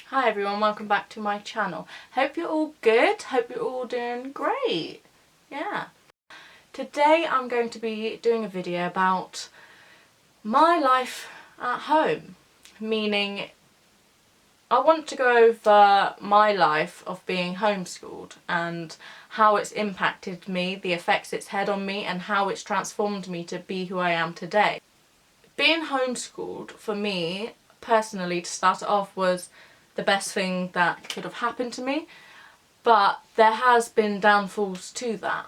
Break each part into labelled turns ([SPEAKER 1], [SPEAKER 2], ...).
[SPEAKER 1] Hi everyone, welcome back to my channel. Hope you're all good, hope you're all doing great. Yeah. Today I'm going to be doing a video about my life at home, meaning I want to go over my life of being homeschooled and how it's impacted me, the effects it's had on me, and how it's transformed me to be who I am today. Being homeschooled for me personally, to start it off, was the best thing that could have happened to me, but there has been downfalls to that,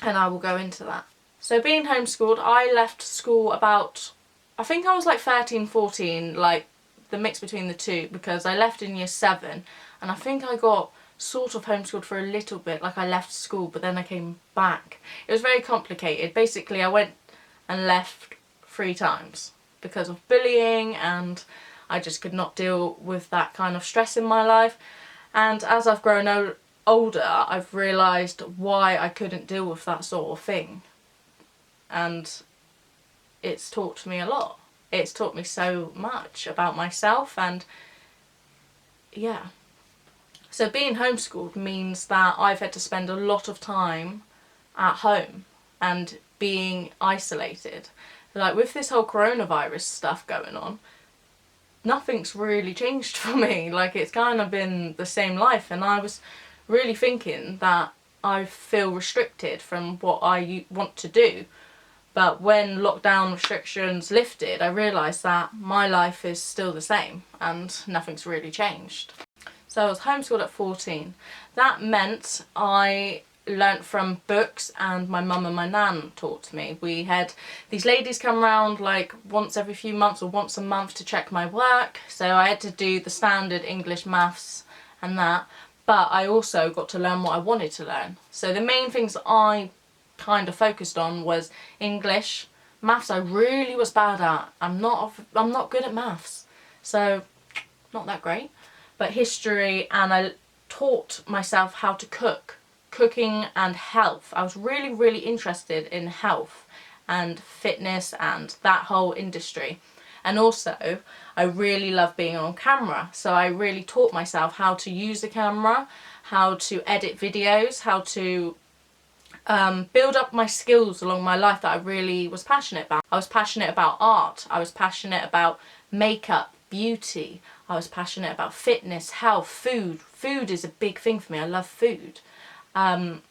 [SPEAKER 1] and I will go into that. So being homeschooled, I left school about, I think I was like 13, 14, like the mix between the two, because I left in year 7 and I think I got sort of homeschooled for a little bit, like I left school but then I came back. It was very complicated. Basically I went and left 3 times because of bullying, and I just could not deal with that kind of stress in my life. And as I've grown older, I've realised why I couldn't deal with that sort of thing, and it's taught me a lot. It's taught me so much about myself, and yeah. So being homeschooled means that I've had to spend a lot of time at home and being isolated. Like with this whole coronavirus stuff going on, nothing's really changed for me. Like it's kind of been the same life, and I was really thinking that I feel restricted from what I want to do. But when lockdown restrictions lifted, I realised that my life is still the same and nothing's really changed. So I was homeschooled at 14. That meant I learnt from books, and my mum and my nan taught me. We had these ladies come round like once every few months or once a month to check my work. So I had to do the standard English, maths and that. But I also got to learn what I wanted to learn. So the main things I kind of focused on was English. Maths I really was bad at. I'm not good at maths, so not that great. But history, and I taught myself how to cook, cooking and health. I was really interested in health and fitness and that whole industry. And also I really love being on camera, so I really taught myself how to use the camera, how to edit videos, how to build up my skills along my life that I really was passionate about. I was passionate about art, I was passionate about makeup, beauty, I was passionate about fitness, health, food. Food is a big thing for me, I love food. And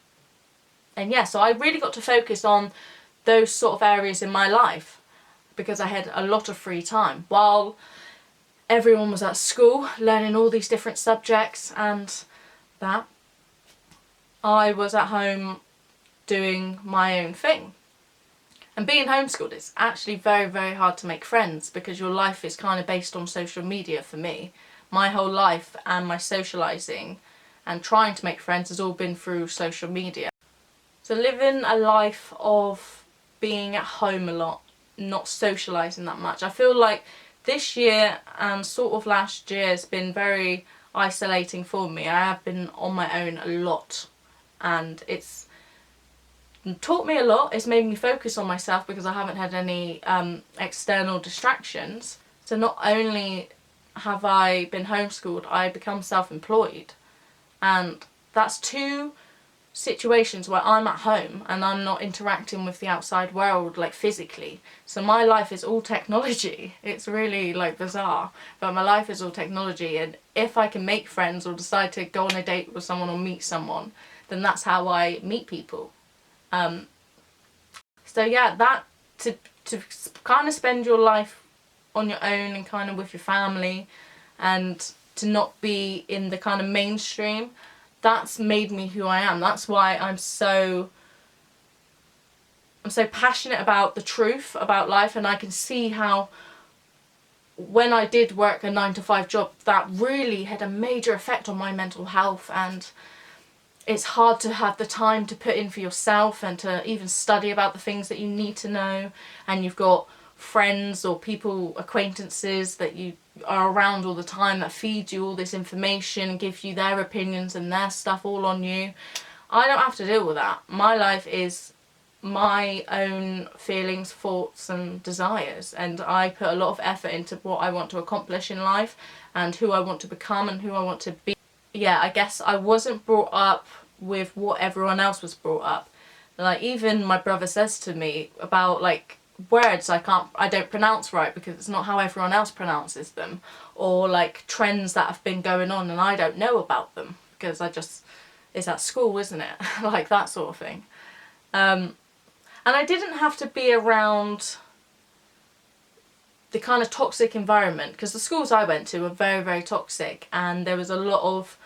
[SPEAKER 1] yeah, so I really got to focus on those sort of areas in my life because I had a lot of free time while everyone was at school learning all these different subjects, and that I was at home doing my own thing. And being homeschooled, is actually very hard to make friends because your life is kind of based on social media. For me, my whole life and my socialising and trying to make friends has all been through social media. So living a life of being at home a lot, not socialising that much. I feel like this year and sort of last year has been very isolating for me. I have been on my own a lot, and it's taught me a lot. It's made me focus on myself because I haven't had any external distractions. So not only have I been homeschooled, I become self-employed, and that's 2 situations where I'm at home and I'm not interacting with the outside world like physically. So my life is all technology. It's really like bizarre, but my life is all technology, and if I can make friends or decide to go on a date with someone or meet someone, then that's how I meet people. So yeah, that to kind of spend your life on your own and kind of with your family, and to not be in the kind of mainstream, that's made me who I am. That's why I'm so passionate about the truth about life, and I can see how when I did work a 9-to-5 job, that really had a major effect on my mental health, and it's hard to have the time to put in for yourself and to even study about the things that you need to know, and you've got friends or people, acquaintances that you are around all the time that feed you all this information and give you their opinions and their stuff all on you. I don't have to deal with that. My life is my own feelings, thoughts and desires, and I put a lot of effort into what I want to accomplish in life and who I want to become and who I want to be. Yeah, I guess I wasn't brought up with what everyone else was brought up. Like, even my brother says to me about like words I don't pronounce right because it's not how everyone else pronounces them, or like trends that have been going on and I don't know about them because it's at school, isn't it? Like that sort of thing. And I didn't have to be around the kind of toxic environment, because the schools I went to were very, very toxic, and there was a lot of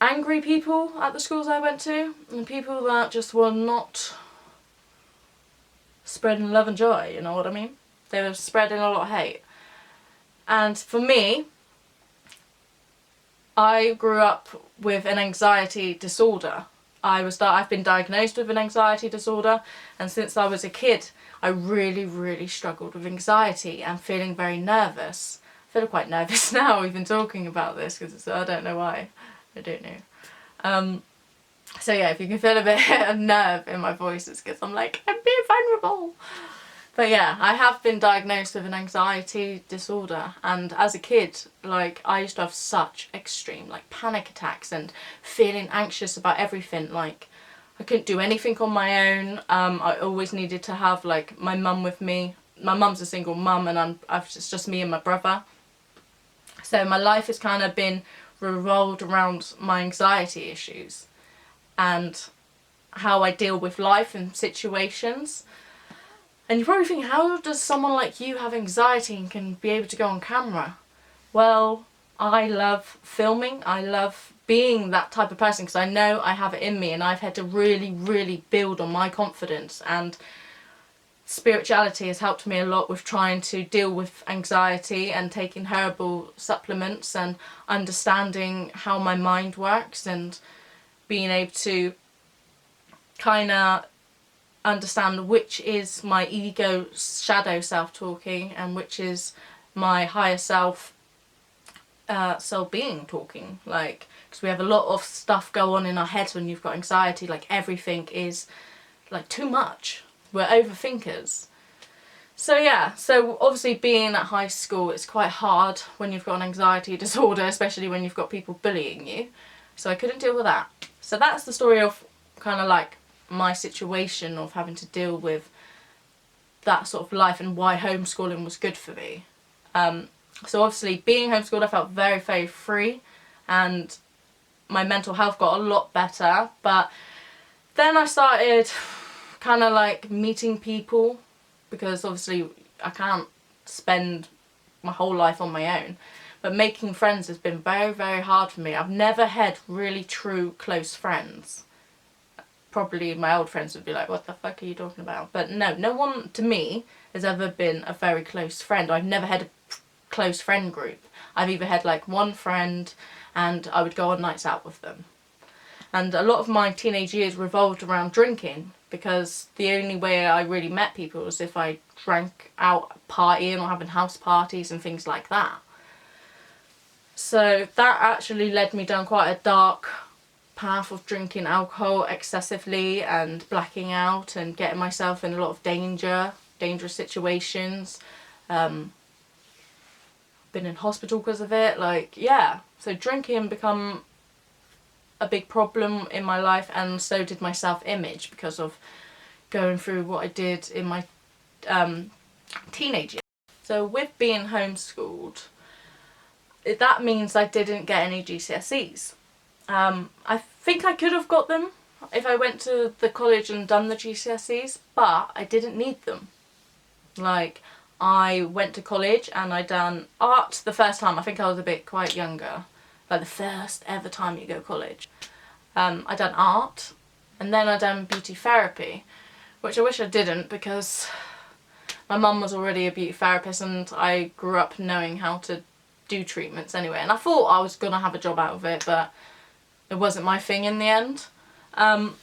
[SPEAKER 1] angry people at the schools I went to, and people that just were not spreading love and joy, you know what I mean? They were spreading a lot of hate. And for me, I grew up with an anxiety disorder. I've been diagnosed with an anxiety disorder, and since I was a kid I really, really struggled with anxiety and feeling very nervous. I feel quite nervous now even talking about this because I don't know why. I don't know. So yeah, if you can feel a bit of nerve in my voice, it's because I'm like, I'm being vulnerable. But yeah, I have been diagnosed with an anxiety disorder, and as a kid, like, I used to have such extreme, like, panic attacks and feeling anxious about everything. Like, I couldn't do anything on my own. I always needed to have, like, my mum with me. My mum's a single mum, and it's just me and my brother. So my life has kind of been revolved around my anxiety issues and how I deal with life and situations. And you probably think, how does someone like you have anxiety and can be able to go on camera? Well, I love filming. I love being that type of person because I know I have it in me, and I've had to really, really build on my confidence, and spirituality has helped me a lot with trying to deal with anxiety and taking herbal supplements and understanding how my mind works and being able to kind of understand which is my ego shadow self talking and which is my higher self being talking. Like, because we have a lot of stuff go on in our heads when you've got anxiety. Like, everything is like too much. We're overthinkers. So yeah, so obviously being at high school, it's quite hard when you've got an anxiety disorder, especially when you've got people bullying you. So I couldn't deal with that. So that's the story of kind of like my situation of having to deal with that sort of life and why homeschooling was good for me. So obviously being homeschooled, I felt very, very free, and my mental health got a lot better. But then I started kind of like meeting people, because obviously I can't spend my whole life on my own. But making friends has been very, very hard for me. I've never had really true close friends. Probably my old friends would be like, what the fuck are you talking about? But no one to me has ever been a very close friend. I've never had a close friend group. I've either had like one friend and I would go on nights out with them. And a lot of my teenage years revolved around drinking, because the only way I really met people was if I drank out partying or having house parties and things like that. So that actually led me down quite a dark path of drinking alcohol excessively and blacking out and getting myself in a lot of dangerous situations. Been in hospital because of it. Like, yeah, so drinking become a big problem in my life, and so did my self-image because of going through what I did in my teenage years. So with being homeschooled, that means I didn't get any GCSEs. I think I could have got them if I went to the college and done the GCSEs, but I didn't need them. Like, I went to college and I done art the first time. I think I was a bit quite younger, like the first ever time you go to college. I done art, and then I done beauty therapy, which I wish I didn't, because my mum was already a beauty therapist and I grew up knowing how to do treatments anyway, and I thought I was gonna have a job out of it, but it wasn't my thing in the end. And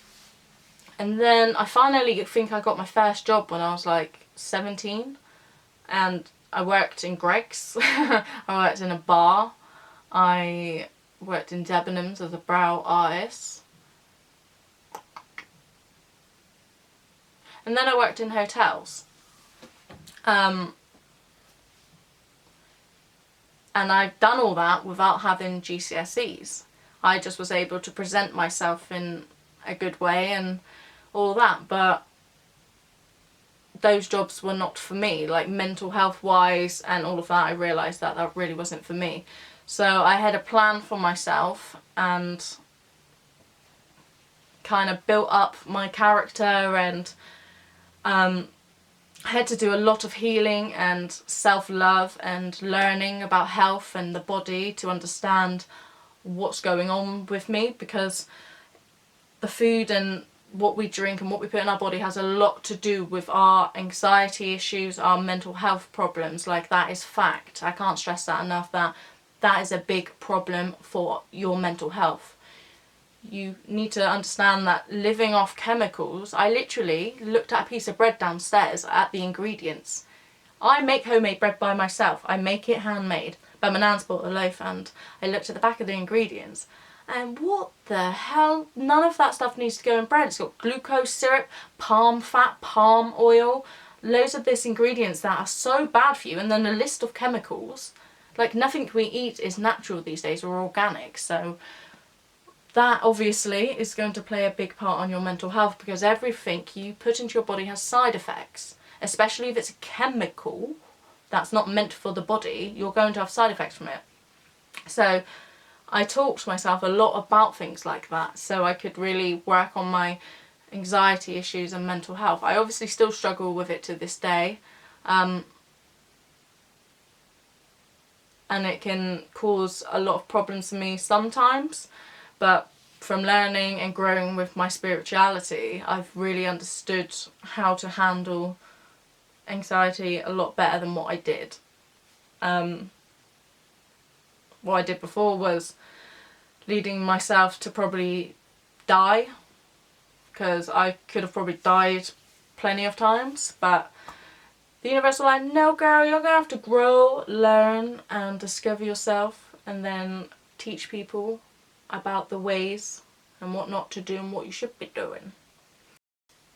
[SPEAKER 1] then I finally think I got my first job when I was like 17, and I worked in Greggs. I worked in a bar. I worked in Debenhams as a brow artist. And then I worked in hotels. And I've done all that without having GCSEs. I just was able to present myself in a good way and all that, but those jobs were not for me, like mental health wise and all of that. I realised that that really wasn't for me. So I had a plan for myself and kind of built up my character, and I had to do a lot of healing and self-love and learning about health and the body to understand what's going on with me, because the food and what we drink and what we put in our body has a lot to do with our anxiety issues, our mental health problems. Like, that is fact. I can't stress that enough, that that is a big problem for your mental health. You need to understand that living off chemicals, I literally looked at a piece of bread downstairs at the ingredients. I make homemade bread by myself. I make it handmade. But my nan's bought a loaf, and I looked at the back of the ingredients. And what the hell? None of that stuff needs to go in bread. It's got glucose syrup, palm fat, palm oil, loads of these ingredients that are so bad for you, and then a list of chemicals. Like, nothing we eat is natural these days or organic, so that obviously is going to play a big part on your mental health, because everything you put into your body has side effects, especially if it's a chemical that's not meant for the body. You're going to have side effects from it. So I taught to myself a lot about things like that, so I could really work on my anxiety issues and mental health. I obviously still struggle with it to this day, and it can cause a lot of problems for me sometimes, but from learning and growing with my spirituality, I've really understood how to handle anxiety a lot better than what I did. What I did before was leading myself to probably die, because I could have probably died plenty of times, but the universe was like, no girl, you're gonna have to grow, learn and discover yourself, and then teach people about the ways and what not to do and what you should be doing.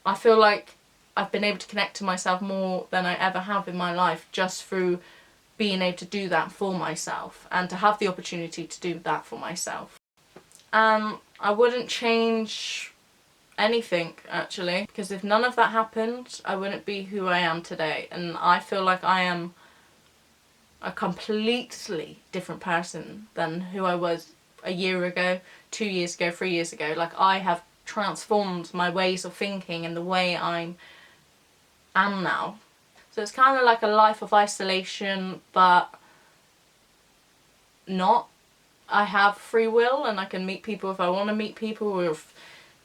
[SPEAKER 1] I feel like I've been able to connect to myself more than I ever have in my life, just through being able to do that for myself and to have the opportunity to do that for myself. I wouldn't change anything, actually, because if none of that happened, I wouldn't be who I am today, and I feel like I am a completely different person than who I was a year ago, 2 years ago, 3 years ago. Like, I have transformed my ways of thinking and the way I am now. So it's kind of like a life of isolation, but not. I have free will and I can meet people if I want to meet people, or if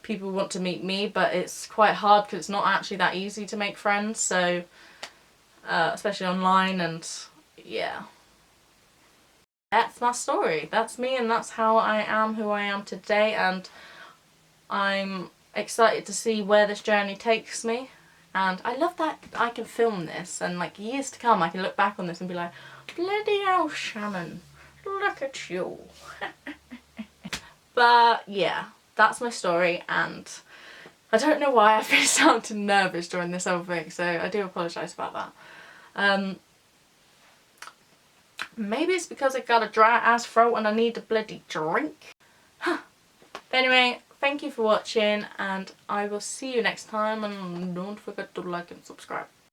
[SPEAKER 1] people want to meet me, but it's quite hard because it's not actually that easy to make friends, so especially online, and yeah. That's my story. That's me, and that's how I am who I am today, and I'm excited to see where this journey takes me. And I love that I can film this, and like years to come I can look back on this and be like, bloody hell, Shannon, look at you. But yeah, that's my story, and I don't know why I've been sounding nervous during this whole thing, so I do apologise about that. Maybe it's because I got a dry ass throat and I need a bloody drink. But anyway, thank you for watching, and I will see you next time, and don't forget to like and subscribe.